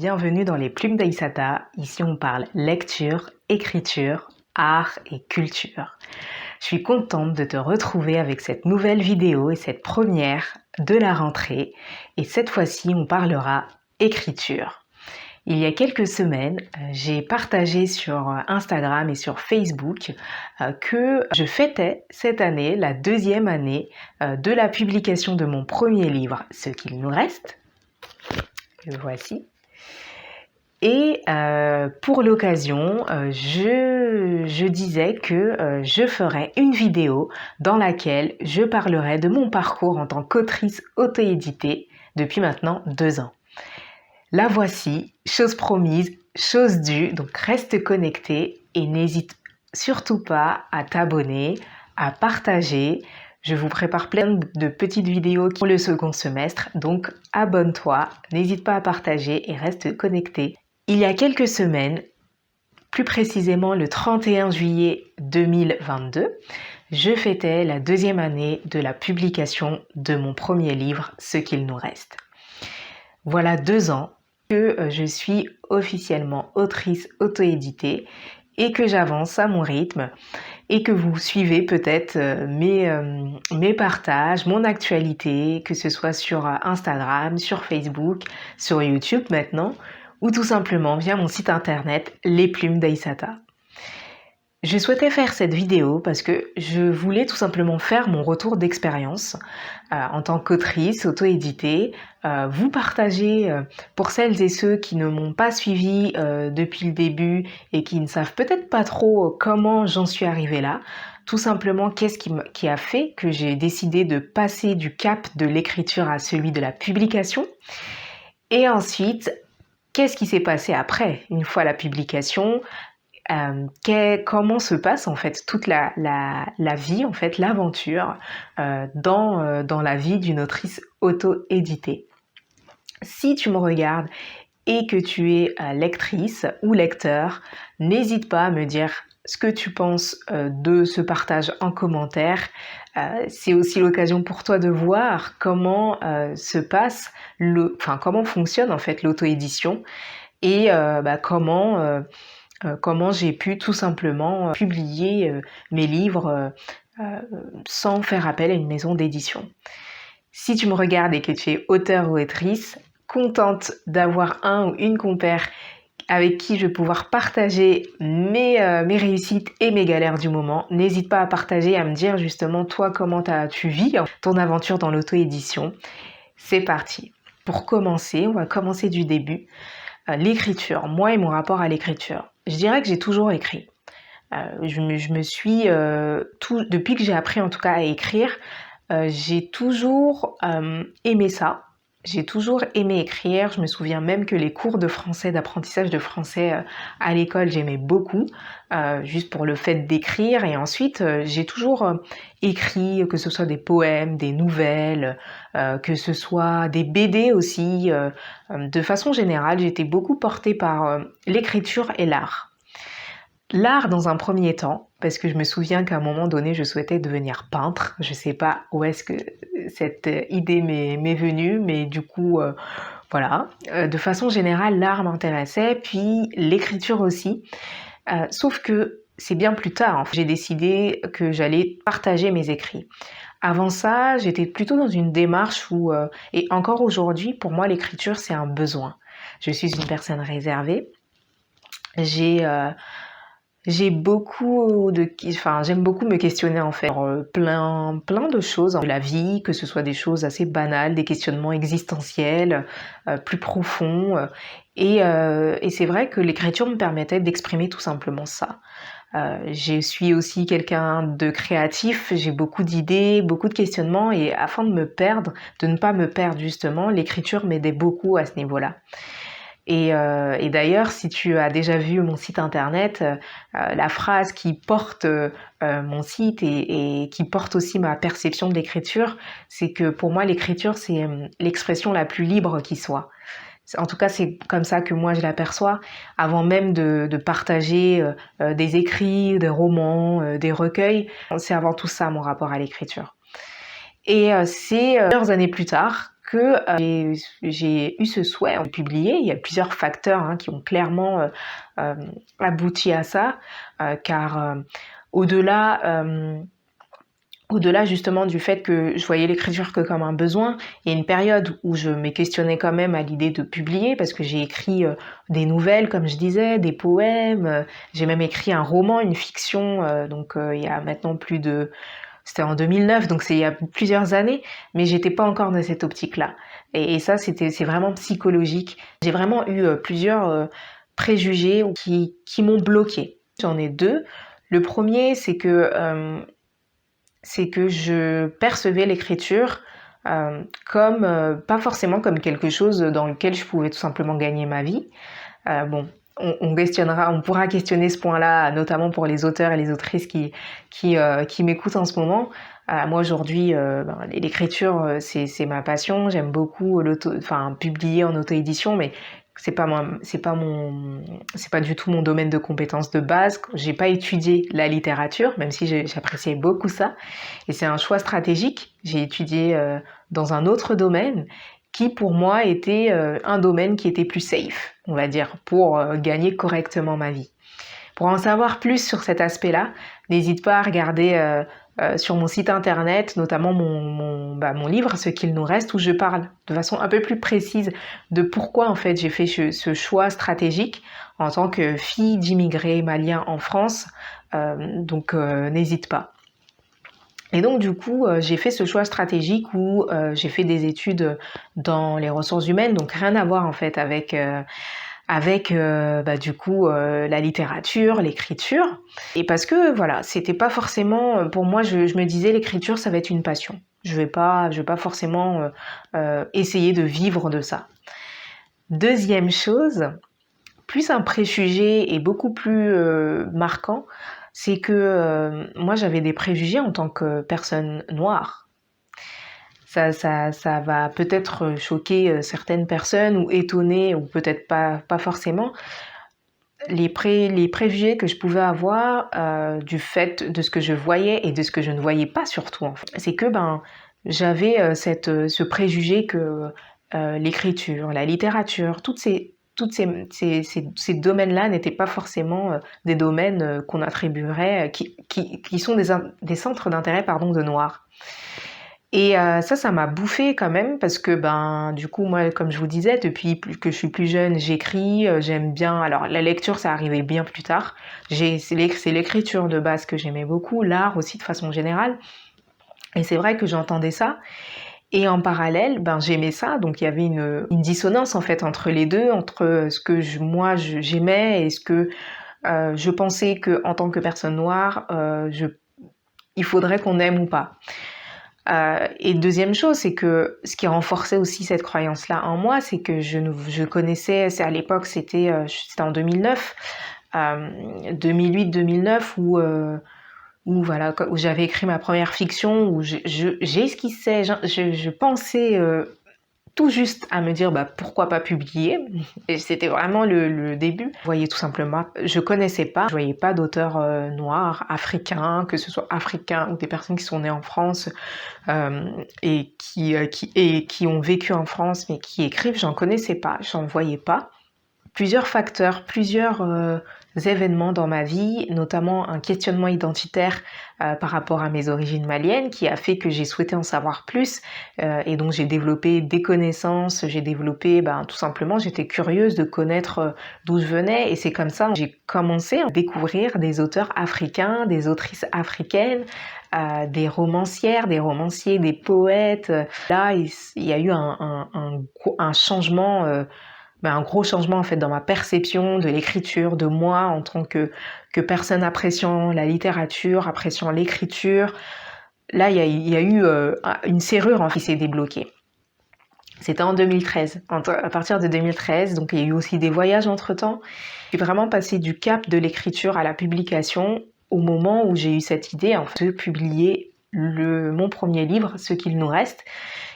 bienvenue dans les Plumes d'Aïssata. Ici on parle lecture, écriture, art et culture. Je suis contente de te retrouver avec cette nouvelle vidéo et cette première de la rentrée. Et cette fois-ci on parlera écriture. Il y a quelques semaines, j'ai partagé sur Instagram et sur Facebook que je fêtais cette année, la deuxième année de la publication de mon premier livre, Ce qu'il nous reste. Le voici. Et pour l'occasion, je disais que je ferais une vidéo dans laquelle je parlerai de mon parcours en tant qu'autrice auto-éditée depuis maintenant 2 ans. La voici, chose promise, chose due, donc reste connecté et n'hésite surtout pas à t'abonner, à partager. Je vous prépare plein de petites vidéos pour le second semestre, donc abonne-toi, n'hésite pas à partager et reste connecté. Il y a quelques semaines, plus précisément le 31 juillet 2022, je fêtais la deuxième année de la publication de mon premier livre, Ce qu'il nous reste. Voilà 2 ans que je suis officiellement autrice auto-éditée et que j'avance à mon rythme et que vous suivez peut-être mes partages, mon actualité, que ce soit sur Instagram, sur Facebook, sur YouTube maintenant, ou tout simplement via mon site internet Les Plumes d'Aïssata. Je souhaitais faire cette vidéo parce que je voulais tout simplement faire mon retour d'expérience en tant qu'autrice auto-éditée, vous partager pour celles et ceux qui ne m'ont pas suivi depuis le début et qui ne savent peut-être pas trop comment j'en suis arrivée là, tout simplement qu'est-ce qui a fait que j'ai décidé de passer du cap de l'écriture à celui de la publication, et ensuite qu'est-ce qui s'est passé après, une fois la publication. Comment se passe en fait toute la vie, en fait l'aventure dans la vie d'une autrice auto-éditée. Si tu me regardes et que tu es lectrice ou lecteur, n'hésite pas à me dire ce que tu penses de ce partage en commentaire. C'est aussi l'occasion pour toi de voir comment se passe, comment fonctionne en fait l'auto-édition et comment j'ai pu tout simplement publier mes livres sans faire appel à une maison d'édition. Si tu me regardes et que tu es auteur ou autrice, contente d'avoir un ou une compère avec qui je vais pouvoir partager mes réussites et mes galères du moment, n'hésite pas à partager, à me dire justement toi comment tu vis ton aventure dans l'auto-édition. C'est parti. Pour commencer, on va commencer du début. L'écriture, moi et mon rapport à l'écriture. Je dirais que j'ai toujours écrit. Je me suis, depuis que j'ai appris en tout cas à écrire, j'ai toujours aimé ça. J'ai toujours aimé écrire. Je me souviens même que les cours de français, d'apprentissage de français à l'école, j'aimais beaucoup, juste pour le fait d'écrire. Et ensuite, j'ai toujours écrit, que ce soit des poèmes, des nouvelles, que ce soit des BD aussi. De façon générale, j'étais beaucoup portée par l'écriture et l'art. L'art dans un premier temps, parce que je me souviens qu'à un moment donné, je souhaitais devenir peintre. Je sais pas où est-ce que cette idée m'est venue, mais du coup, voilà. De façon générale, l'art m'intéressait, puis l'écriture aussi. Sauf que c'est bien plus tard, en fait, j'ai décidé que j'allais partager mes écrits. Avant ça, j'étais plutôt dans une démarche où, et encore aujourd'hui, pour moi, l'écriture, c'est un besoin. Je suis une personne réservée. J'aime beaucoup me questionner en fait sur plein de choses de la vie, que ce soit des choses assez banales, des questionnements existentiels, plus profonds. Et c'est vrai que l'écriture me permettait d'exprimer tout simplement ça. Je suis aussi quelqu'un de créatif, j'ai beaucoup d'idées, beaucoup de questionnements, et afin de ne pas me perdre justement, l'écriture m'aidait beaucoup à ce niveau-là. Et d'ailleurs, si tu as déjà vu mon site internet, la phrase qui porte mon site et qui porte aussi ma perception de l'écriture, c'est que pour moi, l'écriture, c'est l'expression la plus libre qui soit. En tout cas, c'est comme ça que moi je l'aperçois, avant même de partager des écrits, des romans, des recueils. C'est avant tout ça mon rapport à l'écriture. Et c'est plusieurs années plus tard que j'ai eu ce souhait de publier. Il y a plusieurs facteurs qui ont clairement abouti à ça, car au-delà justement du fait que je voyais l'écriture que comme un besoin, il y a une période où je me questionnais quand même à l'idée de publier, parce que j'ai écrit des nouvelles, comme je disais, des poèmes, j'ai même écrit un roman, une fiction, il y a maintenant c'était en 2009, donc c'est il y a plusieurs années, mais j'étais pas encore dans cette optique-là. Et ça, c'est vraiment psychologique. J'ai vraiment eu plusieurs préjugés qui m'ont bloquée. J'en ai deux. Le premier, c'est que je percevais l'écriture pas forcément comme quelque chose dans lequel je pouvais tout simplement gagner ma vie. On pourra questionner ce point-là, notamment pour les auteurs et les autrices qui m'écoutent en ce moment. Moi aujourd'hui, l'écriture, c'est ma passion. J'aime beaucoup publier en auto-édition, mais c'est pas du tout mon domaine de compétences de base. J'ai pas étudié la littérature, même si j'appréciais beaucoup ça. Et c'est un choix stratégique. J'ai étudié dans un autre domaine qui pour moi était un domaine qui était plus safe, on va dire, pour gagner correctement ma vie. Pour en savoir plus sur cet aspect-là, n'hésite pas à regarder sur mon site internet, notamment mon livre, Ce qu'il nous reste, où je parle de façon un peu plus précise de pourquoi en fait j'ai fait ce choix stratégique en tant que fille d'immigrés maliens en France. N'hésite pas. Et donc du coup, j'ai fait ce choix stratégique où j'ai fait des études dans les ressources humaines, donc rien à voir en fait avec la littérature, l'écriture. Et parce que voilà, c'était pas forcément pour moi, je me disais l'écriture ça va être une passion. Je vais pas forcément essayer de vivre de ça. Deuxième chose, plus un préjugé et beaucoup plus marquant, c'est que moi j'avais des préjugés en tant que personne noire. Ça va peut-être choquer certaines personnes ou étonner, ou peut-être pas forcément. Les préjugés que je pouvais avoir du fait de ce que je voyais et de ce que je ne voyais pas surtout, en fait. C'est que j'avais ce préjugé que l'écriture, la littérature, tous ces domaines-là n'étaient pas forcément des domaines qu'on attribuerait, qui sont des centres d'intérêt de noirs. Et ça m'a bouffé quand même parce que du coup moi comme je vous disais depuis que je suis plus jeune j'écris, j'aime bien. Alors la lecture ça arrivait bien plus tard. C'est l'écriture de base que j'aimais beaucoup, l'art aussi de façon générale. Et c'est vrai que j'entendais ça. Et en parallèle, j'aimais ça, donc il y avait une dissonance en fait entre les deux, entre ce que j'aimais et ce que je pensais que en tant que personne noire, il faudrait qu'on aime ou pas. Et deuxième chose, c'est que ce qui renforçait aussi cette croyance-là en moi, c'est que je connaissais, à l'époque c'était en 2009, 2008-2009 où j'avais écrit ma première fiction, où j'esquissais, je pensais tout juste à me dire pourquoi pas publier. Et c'était vraiment le début. Je voyais tout simplement, je connaissais pas, je voyais pas d'auteurs noirs, africains, que ce soit africains ou des personnes qui sont nées en France et qui ont vécu en France mais qui écrivent, j'en connaissais pas, j'en voyais pas. Plusieurs facteurs, plusieurs événements dans ma vie, notamment un questionnement identitaire par rapport à mes origines maliennes qui a fait que j'ai souhaité en savoir plus et donc j'ai développé des connaissances, j'ai développé tout simplement, j'étais curieuse de connaître d'où je venais et c'est comme ça que j'ai commencé à découvrir des auteurs africains, des autrices africaines, des romancières, des romanciers, des poètes. Là, il y a eu un changement un gros changement en fait dans ma perception de l'écriture, de moi en tant que personne appréciant la littérature, appréciant l'écriture. Là, il y a eu une serrure en fait, qui s'est débloquée. C'était en 2013. À partir de 2013, donc il y a eu aussi des voyages entre-temps. J'ai vraiment passé du cap de l'écriture à la publication au moment où j'ai eu cette idée en fait, de publier mon premier livre, Ce qu'il nous reste.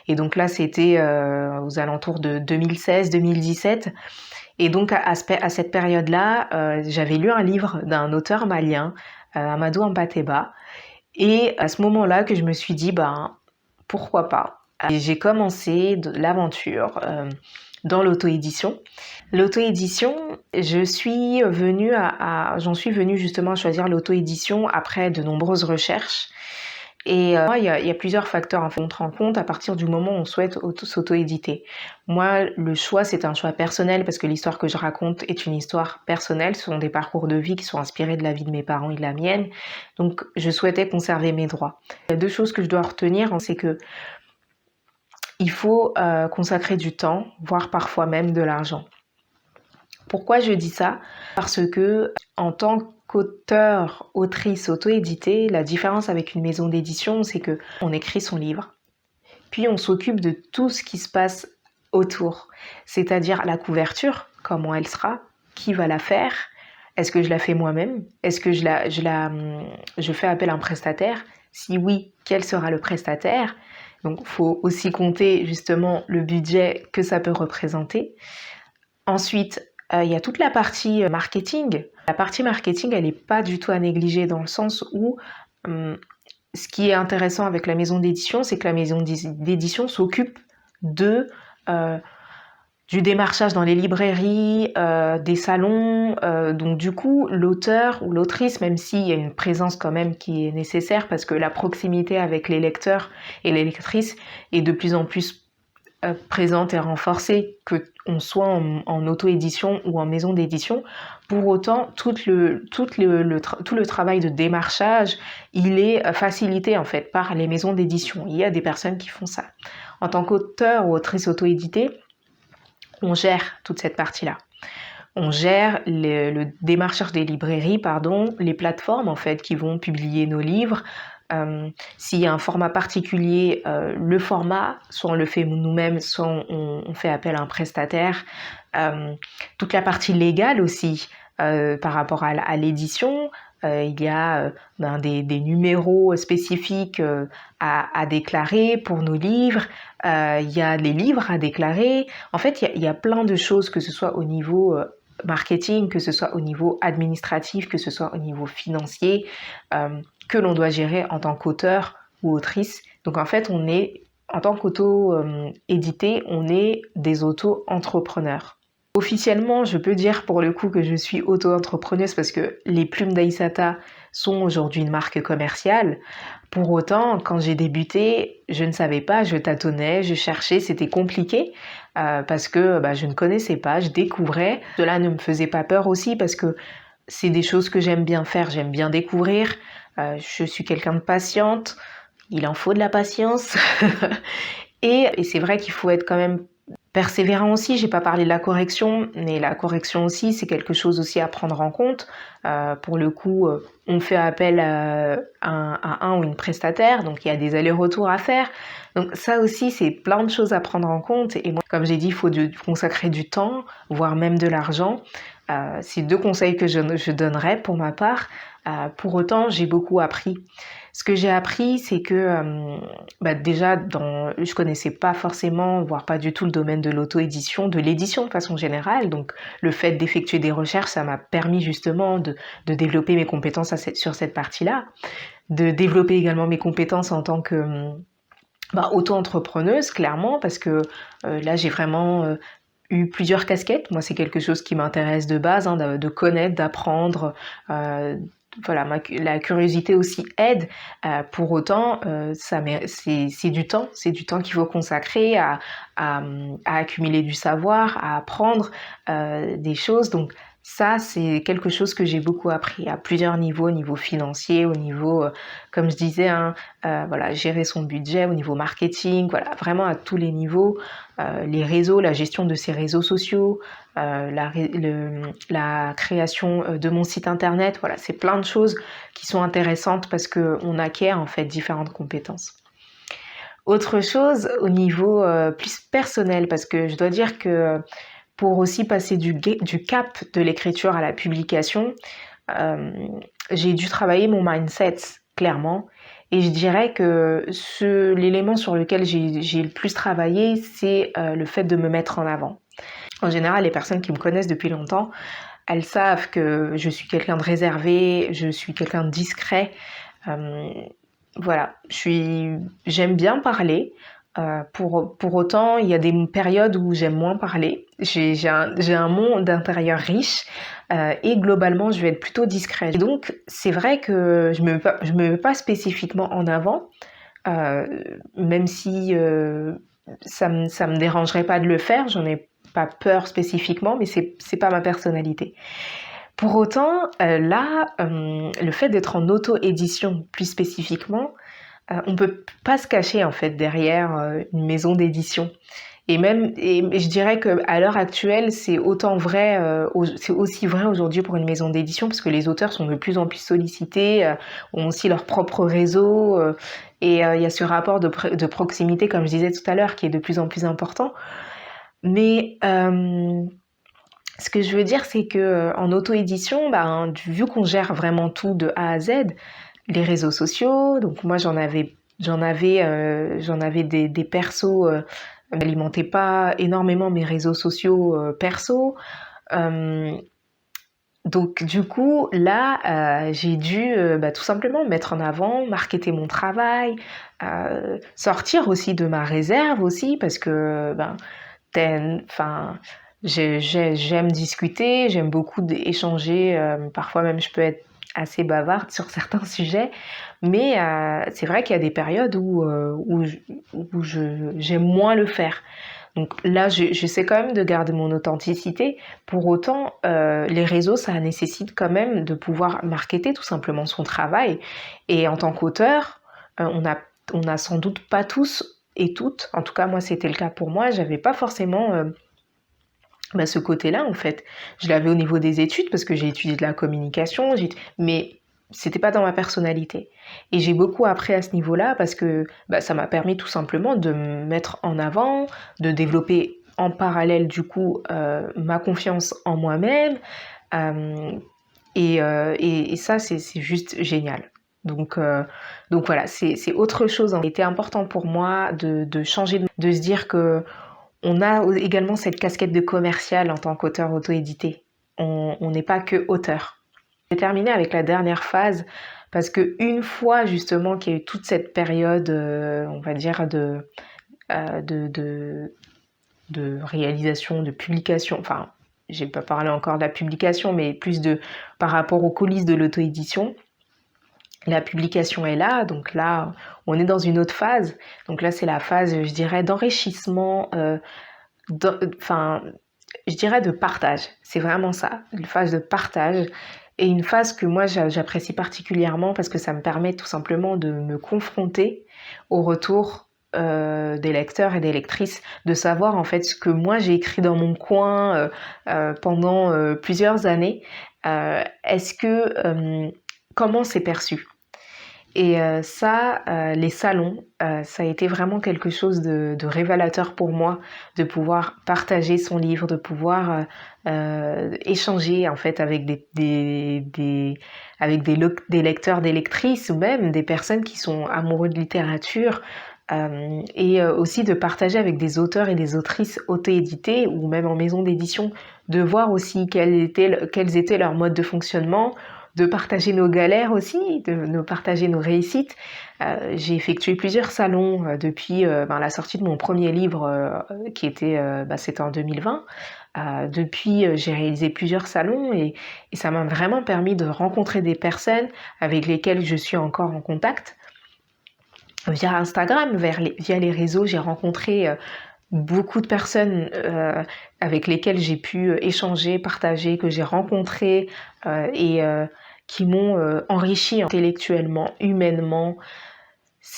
Et donc là, c'était aux alentours de 2016-2017. Et donc à cette période-là, j'avais lu un livre d'un auteur malien, Amadou Ampateba. Et à ce moment-là que je me suis dit, pourquoi pas ? Et j'ai commencé l'aventure dans l'auto-édition. L'auto-édition, j'en suis venue justement à choisir l'auto-édition après de nombreuses recherches. Et il y a plusieurs facteurs à prendre en compte à partir du moment où on souhaite s'auto-éditer. Moi, le choix, c'est un choix personnel parce que l'histoire que je raconte est une histoire personnelle. Ce sont des parcours de vie qui sont inspirés de la vie de mes parents et de la mienne. Donc, je souhaitais conserver mes droits. Il y a deux choses que je dois retenir, c'est que il faut consacrer du temps, voire parfois même de l'argent. Pourquoi je dis ça? Parce que en tant qu'auteur, autrice auto-édité, la différence avec une maison d'édition, c'est que on écrit son livre, puis on s'occupe de tout ce qui se passe autour, c'est-à-dire la couverture, comment elle sera, qui va la faire, est-ce que je la fais moi-même, est-ce que je fais appel à un prestataire, si oui, quel sera le prestataire? Donc, il faut aussi compter justement le budget que ça peut représenter. Ensuite, il y a toute la partie marketing. La partie marketing, elle n'est pas du tout à négliger dans le sens où ce qui est intéressant avec la maison d'édition, c'est que la maison d'édition s'occupe du démarchage dans les librairies, des salons. Donc du coup, l'auteur ou l'autrice, même s'il y a une présence quand même qui est nécessaire parce que la proximité avec les lecteurs et les lectrices est de plus en plus présente et renforcée, que on soit en auto-édition ou en maison d'édition. Pour autant, tout le travail de démarchage, il est facilité en fait par les maisons d'édition. Il y a des personnes qui font ça. En tant qu'auteur ou autrice auto-éditée, on gère toute cette partie-là. On gère le démarchage des librairies, les plateformes en fait qui vont publier nos livres. S'il y a un format particulier, le format, soit on le fait nous-mêmes, soit on fait appel à un prestataire. Toute la partie légale aussi, par rapport à l'édition, il y a des numéros spécifiques à déclarer pour nos livres. Il y a les livres à déclarer. En fait, il y a plein de choses, que ce soit au niveau marketing, que ce soit au niveau administratif, que ce soit au niveau financier, que l'on doit gérer en tant qu'auteur ou autrice. Donc en fait, en tant qu'auto-édité, on est des auto-entrepreneurs. Officiellement, je peux dire pour le coup que je suis auto-entrepreneuse parce que les plumes d'Aïssata sont aujourd'hui une marque commerciale. Pour autant, quand j'ai débuté, je ne savais pas, je tâtonnais, je cherchais, c'était compliqué parce que je ne connaissais pas, je découvrais. Cela ne me faisait pas peur aussi parce que c'est des choses que j'aime bien faire, j'aime bien découvrir. Je suis quelqu'un de patiente, il en faut de la patience. Et c'est vrai qu'il faut être quand même persévérant aussi. J'ai pas parlé de la correction, mais la correction aussi, c'est quelque chose aussi à prendre en compte. Pour le coup, on fait appel à un ou une prestataire, donc il y a des allers-retours à faire. Donc ça aussi, c'est plein de choses à prendre en compte. Et moi, comme j'ai dit, il faut consacrer du temps, voire même de l'argent. C'est deux conseils que je donnerais pour ma part. Pour autant, j'ai beaucoup appris. Ce que j'ai appris, c'est que déjà, je connaissais pas forcément, voire pas du tout le domaine de l'auto-édition, de l'édition de façon générale. Donc, le fait d'effectuer des recherches, ça m'a permis justement de développer mes compétences sur cette partie-là, de développer également mes compétences en tant que auto-entrepreneuse, clairement, parce que là, j'ai vraiment eu plusieurs casquettes. Moi, c'est quelque chose qui m'intéresse de base, de connaître, d'apprendre. La curiosité aussi aide. Pour autant, c'est du temps qu'il faut consacrer à accumuler du savoir, à apprendre des choses. Donc ça, c'est quelque chose que j'ai beaucoup appris à plusieurs niveaux, au niveau financier, au niveau, comme je disais, gérer son budget, au niveau marketing, voilà, vraiment à tous les niveaux, les réseaux, la gestion de ces réseaux sociaux, la création de mon site internet, voilà, c'est plein de choses qui sont intéressantes parce qu'on acquiert en fait différentes compétences. Autre chose au niveau plus personnel, parce que je dois dire que pour aussi passer du cap de l'écriture à la publication, j'ai dû travailler mon mindset, clairement. Et je dirais que l'élément sur lequel j'ai le plus travaillé, c'est le fait de me mettre en avant. En général, les personnes qui me connaissent depuis longtemps, elles savent que je suis quelqu'un de réservé, je suis quelqu'un de discret. J'aime bien parler. Pour autant, il y a des périodes où j'aime moins parler. J'ai un monde intérieur riche et globalement, je vais être plutôt discrète. Et donc, c'est vrai que je me mets pas spécifiquement en avant, euh, même si ça me dérangerait pas de le faire. J'en ai pas peur spécifiquement, mais c'est pas ma personnalité. Pour autant, le fait d'être en auto-édition plus spécifiquement, on peut pas se cacher en fait derrière une maison d'édition. Et je dirais que à l'heure actuelle, c'est autant vrai, c'est aussi vrai aujourd'hui pour une maison d'édition parce que les auteurs sont de plus en plus sollicités, ont aussi leur propre réseau et il y a ce rapport de proximité, comme je disais tout à l'heure, qui est de plus en plus important. Mais ce que je veux dire, c'est que en auto-édition, vu qu'on gère vraiment tout de A à Z, les réseaux sociaux. Donc moi j'en avais des persos, n'alimentaient pas énormément mes réseaux sociaux perso. Euh, donc du coup là j'ai dû tout simplement me mettre en avant, marketer mon travail, sortir aussi de ma réserve aussi parce que enfin j'aime discuter, j'aime beaucoup échanger, parfois même je peux être assez bavarde sur certains sujets, mais c'est vrai qu'il y a des périodes où j'aime moins le faire. Donc là, j'essaie quand même de garder mon authenticité. Pour autant, les réseaux, ça nécessite quand même de pouvoir marketer tout simplement son travail. Et en tant qu'auteur, on a sans doute pas tous et toutes, en tout cas moi c'était le cas pour moi, j'avais pas forcément ce côté-là en fait. Je l'avais au niveau des études parce que j'ai étudié de la communication, mais c'était pas dans ma personnalité. Et j'ai beaucoup appris à ce niveau-là parce que ça m'a permis tout simplement de me mettre en avant, de développer en parallèle du coup ma confiance en moi-même. Euh, et ça, c'est juste génial. Donc voilà, c'est autre chose. C'était important pour moi de changer, de se dire que on a également cette casquette de commercial en tant qu'auteur auto-édité. On n'est pas que auteur. J'ai terminé avec la dernière phase parce que une fois justement qu'il y a eu toute cette période, on va dire euh, de, de, de réalisation, de publication, enfin, j'ai pas parlé encore de la publication, mais plus par rapport aux coulisses de l'auto-édition. La publication est là, donc là, on est dans une autre phase. Donc là, c'est la phase, je dirais, d'enrichissement, enfin, je dirais de partage. C'est vraiment ça, une phase de partage et une phase que moi j'apprécie particulièrement parce que ça me permet tout simplement de me confronter au retour des lecteurs et des lectrices, de savoir en fait ce que moi j'ai écrit dans mon coin pendant plusieurs années. Est-ce que comment c'est perçu? Et les salons, ça a été vraiment quelque chose de révélateur pour moi, de pouvoir partager son livre, de pouvoir échanger en fait avec des lecteurs, des lectrices ou même des personnes qui sont amoureux de littérature. Et aussi de partager avec des auteurs et des autrices auto-édités ou même en maison d'édition, de voir aussi quels étaient leurs modes de fonctionnement, de partager nos galères aussi, de partager nos réussites. J'ai effectué plusieurs salons depuis la sortie de mon premier livre c'était en 2020. Depuis, j'ai réalisé plusieurs salons et ça m'a vraiment permis de rencontrer des personnes avec lesquelles je suis encore en contact. Via Instagram, via les réseaux, j'ai rencontré beaucoup de personnes avec lesquelles j'ai pu échanger, partager, que j'ai rencontrées et qui m'ont enrichi intellectuellement, humainement.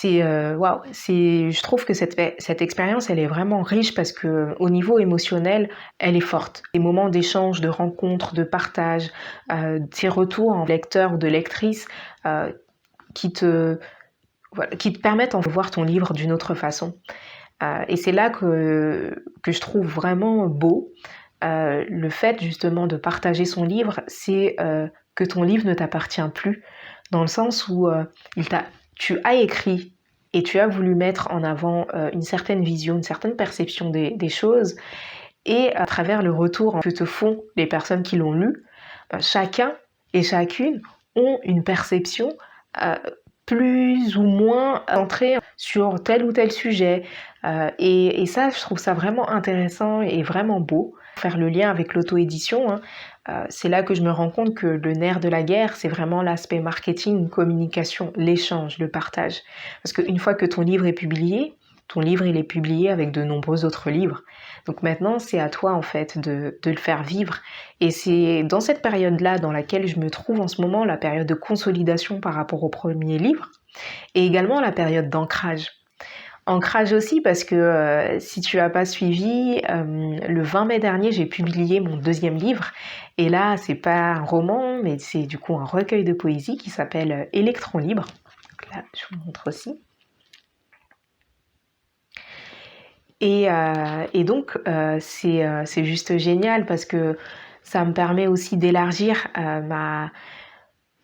Waouh, je trouve que cette expérience, elle est vraiment riche parce que au niveau émotionnel, elle est forte. Des moments d'échange, de rencontres, de partage, ces retours en lecteur ou de lectrice qui te qui te permettent de voir ton livre d'une autre façon. Et c'est là que je trouve vraiment beau le fait justement de partager son livre, c'est que ton livre ne t'appartient plus, dans le sens où tu as écrit et tu as voulu mettre en avant une certaine vision, une certaine perception des choses, et à travers le retour que te font les personnes qui l'ont lu, chacun et chacune ont une perception plus ou moins centré sur tel ou tel sujet. Et ça, je trouve ça vraiment intéressant et vraiment beau. Faire le lien avec l'auto-édition, hein, c'est là que je me rends compte que le nerf de la guerre, c'est vraiment l'aspect marketing, communication, l'échange, le partage. Parce qu'une fois que ton livre est publié, ton livre il est publié avec de nombreux autres livres. Donc maintenant, c'est à toi en fait de le faire vivre. Et c'est dans cette période-là dans laquelle je me trouve en ce moment, la période de consolidation par rapport au premier livre, et également la période d'ancrage. Ancrage aussi parce que si tu n'as pas suivi, le 20 mai dernier, j'ai publié mon deuxième livre. Et là, c'est pas un roman, mais c'est du coup un recueil de poésie qui s'appelle Électron libre. Donc là, je vous montre aussi. Et donc, c'est juste génial parce que ça me permet aussi d'élargir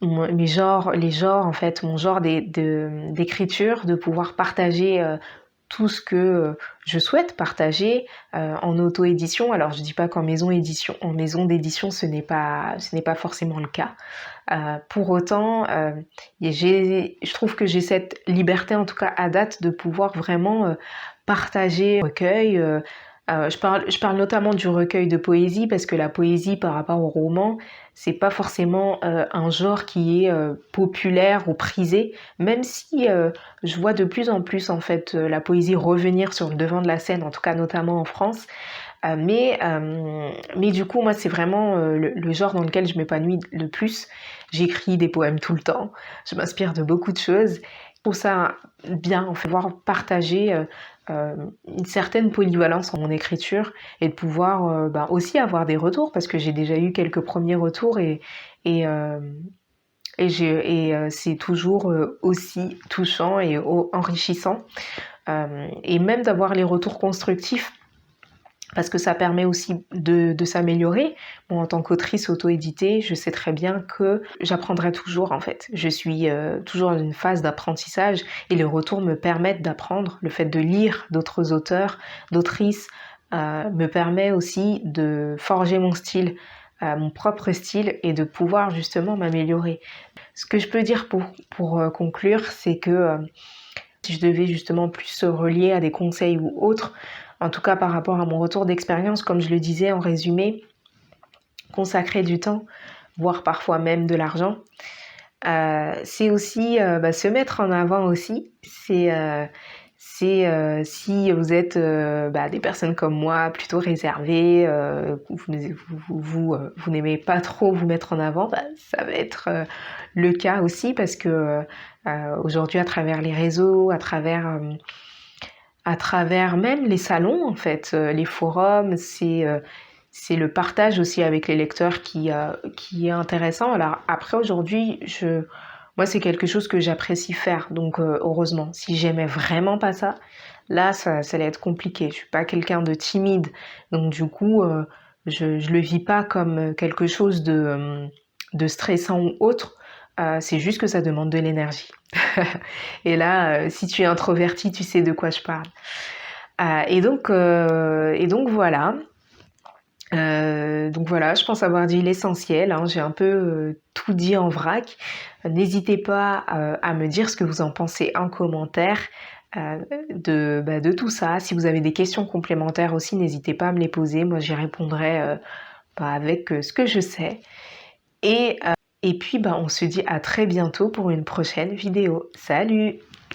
les genres en fait, mon genre d'écriture, de pouvoir partager tout ce que je souhaite partager en auto-édition. Alors je dis pas qu'en maison d'édition ce n'est pas forcément le cas. Pour autant, je trouve que j'ai cette liberté, en tout cas à date, de pouvoir vraiment partager le recueil. Je parle notamment du recueil de poésie parce que la poésie par rapport au roman, c'est pas forcément un genre qui est populaire ou prisé, même si je vois de plus en plus en fait la poésie revenir sur le devant de la scène, en tout cas notamment en France. Mais du coup, moi, c'est vraiment le genre dans lequel je m'épanouis le plus. J'écris des poèmes tout le temps, je m'inspire de beaucoup de choses. Je trouve ça bien, en fait, pouvoir partager une certaine polyvalence en mon écriture et de pouvoir aussi avoir des retours parce que j'ai déjà eu quelques premiers retours et, euh, c'est toujours aussi touchant et enrichissant. Et même d'avoir les retours constructifs parce que ça permet aussi de s'améliorer. Moi, en tant qu'autrice auto-éditée, je sais très bien que j'apprendrai toujours, en fait. Je suis toujours dans une phase d'apprentissage et les retours me permettent d'apprendre. Le fait de lire d'autres auteurs, d'autrices, me permet aussi de forger mon style, mon propre style et de pouvoir justement m'améliorer. Ce que je peux dire pour conclure, c'est que si je devais justement plus se relier à des conseils ou autres, en tout cas par rapport à mon retour d'expérience, comme je le disais en résumé, consacrer du temps, voire parfois même de l'argent, c'est aussi se mettre en avant aussi. C'est si vous êtes des personnes comme moi, plutôt réservées, vous n'aimez pas trop vous mettre en avant, ça va être le cas aussi parce que aujourd'hui, à travers les réseaux, à travers même les salons, en fait, les forums, c'est le partage aussi avec les lecteurs qui est intéressant. Alors après, aujourd'hui, moi, c'est quelque chose que j'apprécie faire, donc heureusement. Si j'aimais vraiment pas ça, là, ça allait être compliqué. Je suis pas quelqu'un de timide, donc du coup, je le vis pas comme quelque chose de stressant ou autre. C'est juste que ça demande de l'énergie. Et là, si tu es introverti, tu sais de quoi je parle. Et donc voilà. Donc voilà, je pense avoir dit l'essentiel, hein. J'ai un peu tout dit en vrac. N'hésitez pas à me dire ce que vous en pensez en commentaire de tout ça. Si vous avez des questions complémentaires aussi, n'hésitez pas à me les poser. Moi, j'y répondrai avec ce que je sais. Et puis, on se dit à très bientôt pour une prochaine vidéo. Salut!